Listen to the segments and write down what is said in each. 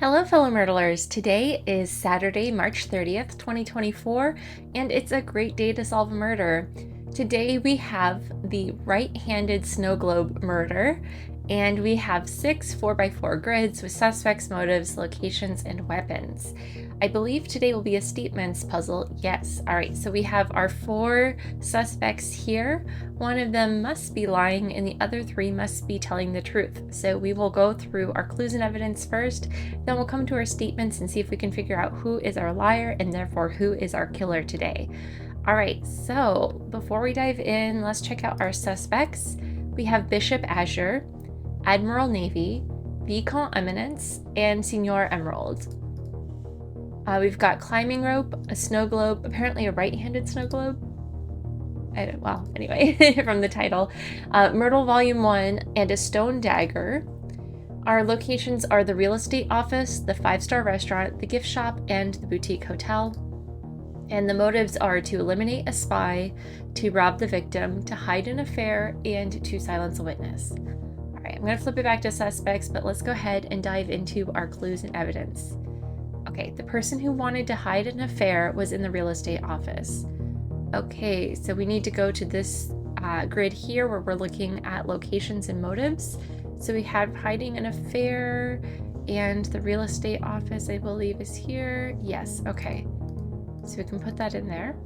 Hello, fellow Murdlers. Today is Saturday, March 30th, 2024, and it's a great day to solve a murder. Today we have the right-handed snow globe murder, and we have 6 4x4 grids with suspects, motives, locations, and weapons. I believe today will be a statements puzzle. Yes. All right, so we have our 4 suspects here. One of them must be lying and the other 3 must be telling the truth. So we will go through our clues and evidence first, then we'll come to our statements and see if we can figure out who is our liar and therefore who is our killer today. All right, so before we dive in, let's check out our suspects. We have Bishop Azure, Admiral Navy, Vicomte Eminence, and Signor Emerald. We've got climbing rope, a snow globe, apparently a right-handed snow globe. Well, anyway, from the title. Myrtle Volume 1 and a stone dagger. Our locations are the real estate office, the 5-star restaurant, the gift shop, and the boutique hotel. And the motives are to eliminate a spy, to rob the victim, to hide an affair, and to silence a witness. All right, I'm going to flip it back to suspects, but let's go ahead and dive into our clues and evidence. Okay, the person who wanted to hide an affair was in the real estate office. Okay, so we need to go to this grid here where we're looking at locations and motives. So we have hiding an affair, and the real estate office, I believe, is here. Yes, okay. So we can put that in there.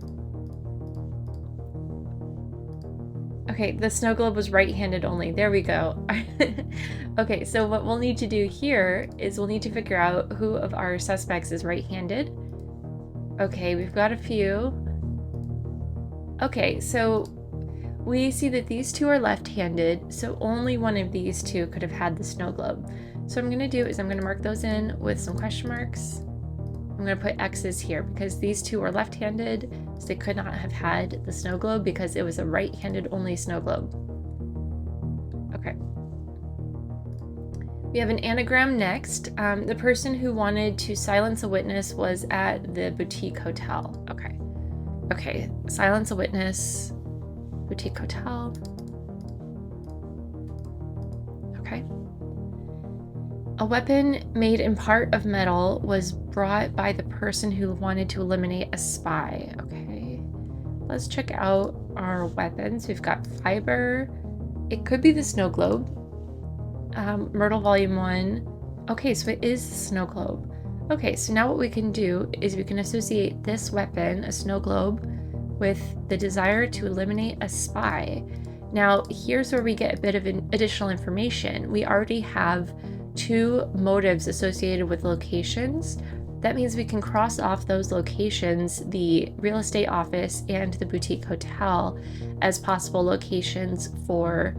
Okay, the snow globe was right-handed only. There we go. Okay, so what we'll need to do here is we'll need to figure out who of our suspects is right-handed. Okay, we've got a few. Okay, so we see that these 2 are left-handed, so only one of these 2 could have had the snow globe. So what I'm going to do is I'm going to mark those in with some question marks. I'm going to put X's here because these 2 are left-handed, so they could not have had the snow globe because it was a right-handed only snow globe. Okay. We have an anagram next. The person who wanted to silence a witness was at the boutique hotel. Okay. Okay, silence a witness, boutique hotel. Okay. A weapon made in part of metal was brought by the person who wanted to eliminate a spy. Okay, let's check out our weapons. We've got fiber. It could be the snow globe. Myrtle Volume 1. Okay, so it is the snow globe. Okay, so now what we can do is we can associate this weapon, a snow globe, with the desire to eliminate a spy. Now, here's where we get a bit of additional information. We already have 2 motives associated with locations. That means we can cross off those locations, the real estate office and the boutique hotel, as possible locations for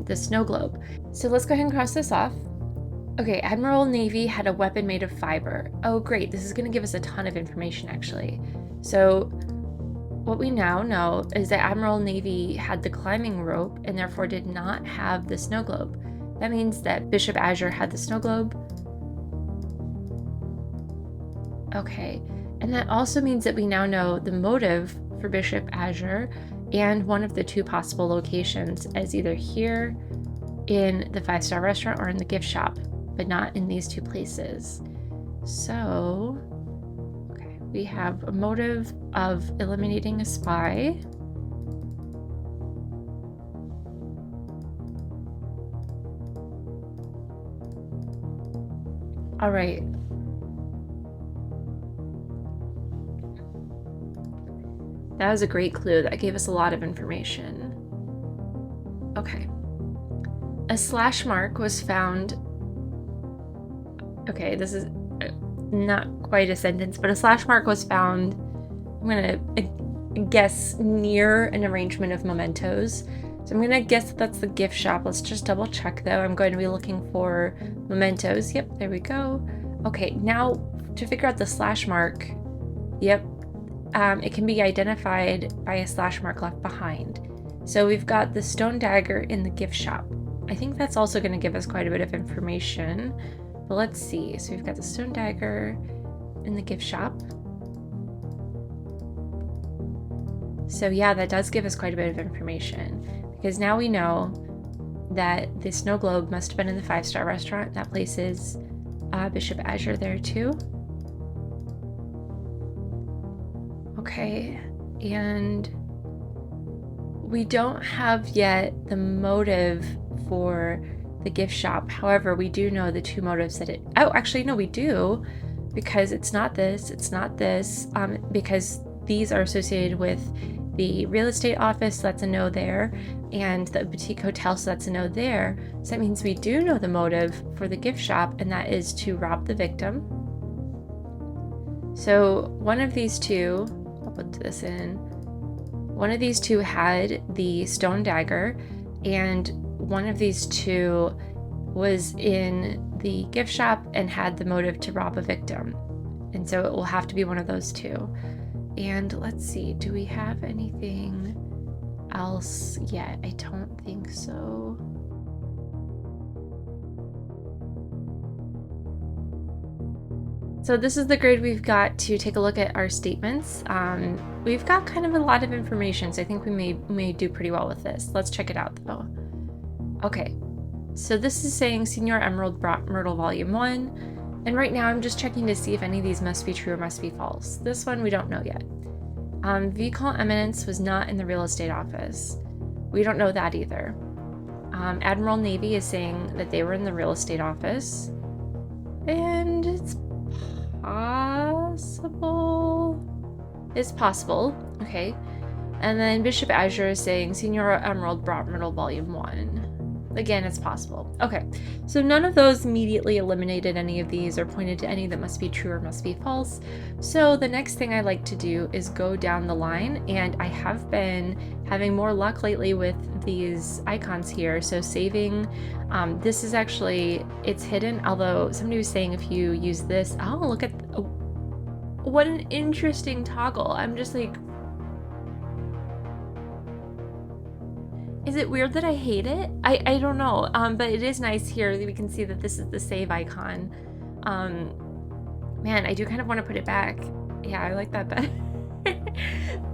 the snow globe. So let's go ahead and cross this off. Okay, Admiral Navy had a weapon made of fiber. Oh, great. This is going to give us a ton of information, actually. So what we now know is that Admiral Navy had the climbing rope and therefore did not have the snow globe. That means that Bishop Azure had the snow globe. Okay, and that also means that we now know the motive for Bishop Azure and one of the 2 possible locations as either here in the 5-star restaurant or in the gift shop, but not in these 2 places. So, okay, we have a motive of eliminating a spy. All right. That was a great clue. That gave us a lot of information. Okay. A slash mark was found. Okay, this is not quite a sentence, but a slash mark was found. I'm going to guess near an arrangement of mementos. So I'm going to guess that that's the gift shop. Let's just double check though. I'm going to be looking for mementos. Yep, there we go. Okay, now to figure out the slash mark. Yep, it can be identified by a slash mark left behind. So we've got the stone dagger in the gift shop. I think that's also going to give us quite a bit of information. But let's see. So we've got the stone dagger in the gift shop. So yeah, that does give us quite a bit of information because now we know that the snow globe must have been in the 5-star restaurant. That place is Bishop Azure there too. Okay, and we don't have yet the motive for the gift shop. However, we do know the two motives that oh, actually, no, we do, because it's not this, because these are associated with the real estate office, so that's a no there, and the boutique hotel, so that's a no there. So that means we do know the motive for the gift shop, and that is to rob the victim. So one of these two, I'll put this in, one of these two had the stone dagger, and one of these two was in the gift shop and had the motive to rob a victim. And so it will have to be one of those two. And let's see, do we have anything else yet? I don't think so. So this is the grid we've got to take a look at our statements. We've got kind of a lot of information, so I think we may do pretty well with this. Let's check it out though. Okay, so this is saying Senior Emerald brought Myrtle Volume 1, and right now I'm just checking to see if any of these must be true or must be false. This one we don't know yet. Vicomte Eminence was not in the real estate office. We don't know that either. Admiral Navy is saying that they were in the real estate office, and it's possible. Okay. And then Bishop Azure is saying Senior Emerald brought Myrtle Volume 1. Again, it's possible. Okay, so none of those immediately eliminated any of these or pointed to any that must be true or must be false. So the next thing I like to do is go down the line, and I have been having more luck lately with these icons here. So saving, this is actually, it's hidden, although somebody was saying if you use this, oh, look at, what an interesting toggle. I'm just like, is it weird that I hate it? I don't know, but it is nice here that we can see that this is the save icon. Man, I do kind of want to put it back. Yeah, I like that better.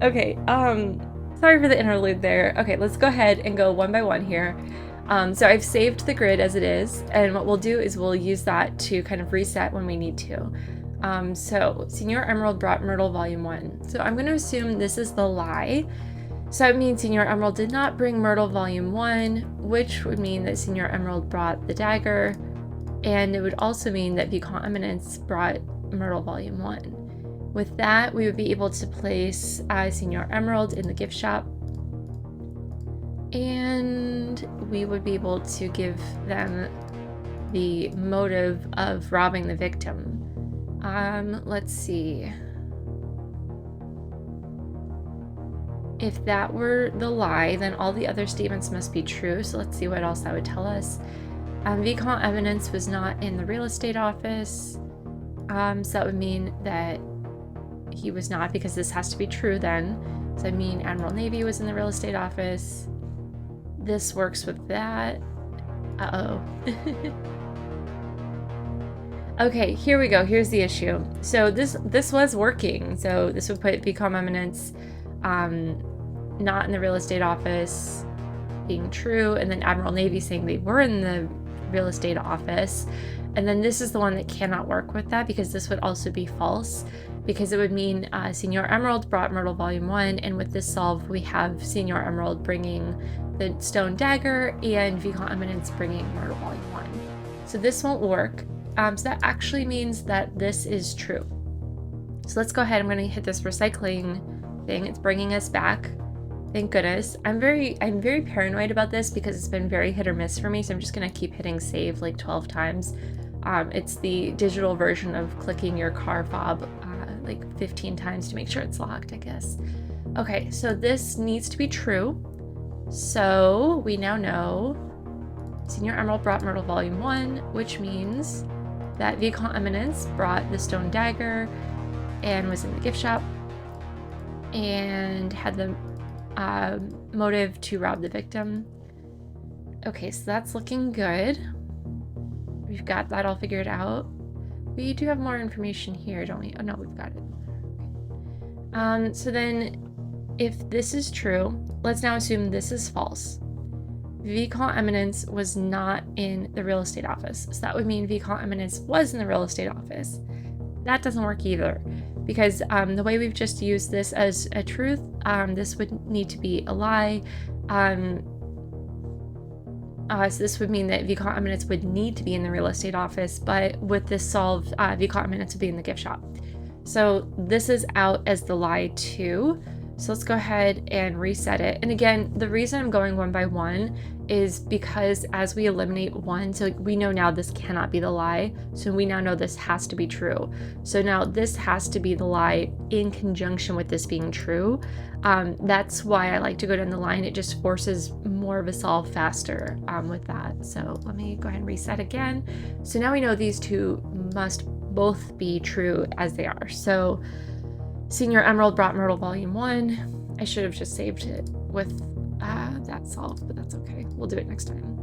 Okay, sorry for the interlude there. Okay, let's go ahead and go one by one here. So I've saved the grid as it is, and what we'll do is we'll use that to kind of reset when we need to. So Senior Emerald brought Myrtle Volume 1. So I'm going to assume this is the lie. So that means Senior Emerald did not bring Myrtle Volume 1, which would mean that Senior Emerald brought the dagger, and it would also mean that Vicomte Eminence brought Myrtle Volume 1. With that, we would be able to place Senior Emerald in the gift shop, and we would be able to give them the motive of robbing the victim. Let's see. If that were the lie, then all the other statements must be true. So let's see what else that would tell us. Vicomte Eminence was not in the real estate office. So that would mean that he was not, because this has to be true then. So I mean Admiral Navy was in the real estate office. This works with that. Uh-oh. Okay, here we go. Here's the issue. So this was working. So this would put Vicomte Eminence not in the real estate office being true, and then Admiral Navy saying they were in the real estate office. And then this is the one that cannot work with that, because this would also be false, because it would mean Senior Emerald brought Myrtle Volume 1, and with this solve we have Senior Emerald bringing the stone dagger and Vicomte Eminence bringing Myrtle Volume 1. So this won't work. So that actually means that this is true. So let's go ahead. I'm going to hit this recycling thing. It's bringing us back. Thank goodness. I'm very paranoid about this because it's been very hit or miss for me. So I'm just going to keep hitting save like 12 times. It's the digital version of clicking your car fob like 15 times to make sure it's locked, I guess. Okay, so this needs to be true. So we now know Senior Emerald brought Myrtle Volume 1, which means that Vicomte Eminence brought the stone dagger and was in the gift shop and had the motive to rob the victim. Okay, so that's looking good. We've got that all figured out. We do have more information here, don't we? Oh no, we've got it. Okay. So then if this is true, let's now assume this is false. Vehicle eminence was not in the real estate office. So that would mean vehicle eminence was in the real estate office. That doesn't work either, because the way we've just used this as a truth, this would need to be a lie. So this would mean that vehicle eminence would need to be in the real estate office, but with this solved, vehicle eminence would be in the gift shop. So this is out as the lie too. So let's go ahead and reset it. And again, the reason I'm going one by one is because as we eliminate one, so we know now this cannot be the lie. So we now know this has to be true. So now this has to be the lie in conjunction with this being true. That's why I like to go down the line. It just forces more of a solve faster with that. So let me go ahead and reset again. So now we know these two must both be true as they are. So Senior Emerald brought Murdle Volume 1. I should have just saved it with that solved, but that's okay. We'll do it next time.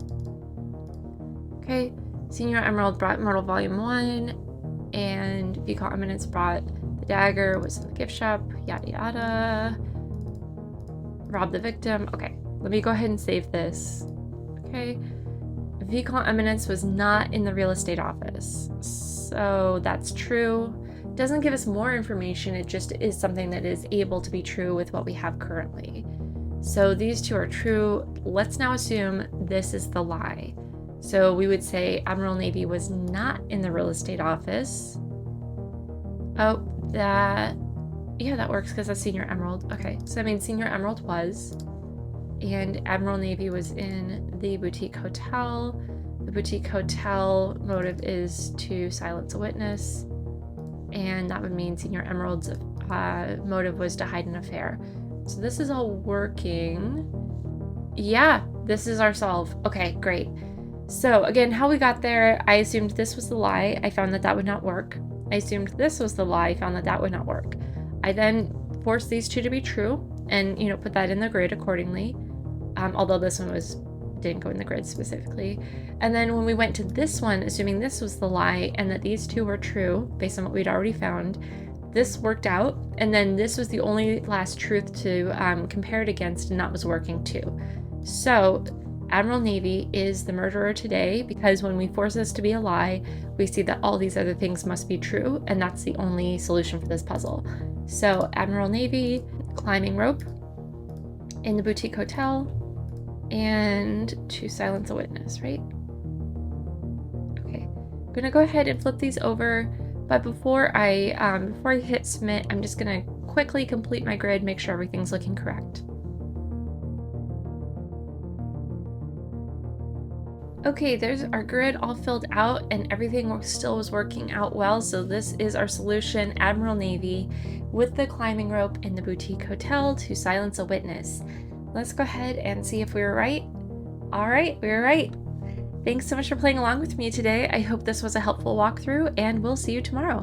Okay, Senior Emerald brought Murdle Volume 1, and Vehicle Eminence brought the dagger, was in the gift shop, yada yada. Robbed the victim. Okay, let me go ahead and save this. Okay, Vehicle Eminence was not in the real estate office. So that's true. Doesn't give us more information, it just is something that is able to be true with what we have currently. So these two are true. Let's now assume this is the lie. So we would say Admiral Navy was not in the real estate office. Oh, that works because that's Senior Emerald. Okay, so that means Senior Emerald was, and Admiral Navy was in the boutique hotel. The boutique hotel motive is to silence a witness. And that would mean Senior Emerald's motive was to hide an affair. So this is all working. Yeah, this is our solve. Okay, great. So again, how we got there, I assumed this was the lie. I found that that would not work. I assumed this was the lie. I found that that would not work. I then forced these two to be true and, put that in the grid accordingly. Although this one didn't go in the grid specifically. And then when we went to this one, assuming this was the lie and that these two were true based on what we'd already found, this worked out. And then this was the only last truth to compare it against, and that was working too. So Admiral Navy is the murderer today, because when we force this to be a lie, we see that all these other things must be true, and that's the only solution for this puzzle. So Admiral Navy, climbing rope in the boutique hotel, and to silence a witness, right? Okay, I'm gonna go ahead and flip these over, but before I hit submit, I'm just gonna quickly complete my grid, make sure everything's looking correct. Okay, there's our grid all filled out, and everything still was working out well. So this is our solution, Admiral Navy, with the climbing rope in the boutique hotel to silence a witness. Let's go ahead and see if we were right. All right, we were right. Thanks so much for playing along with me today. I hope this was a helpful walkthrough, and we'll see you tomorrow.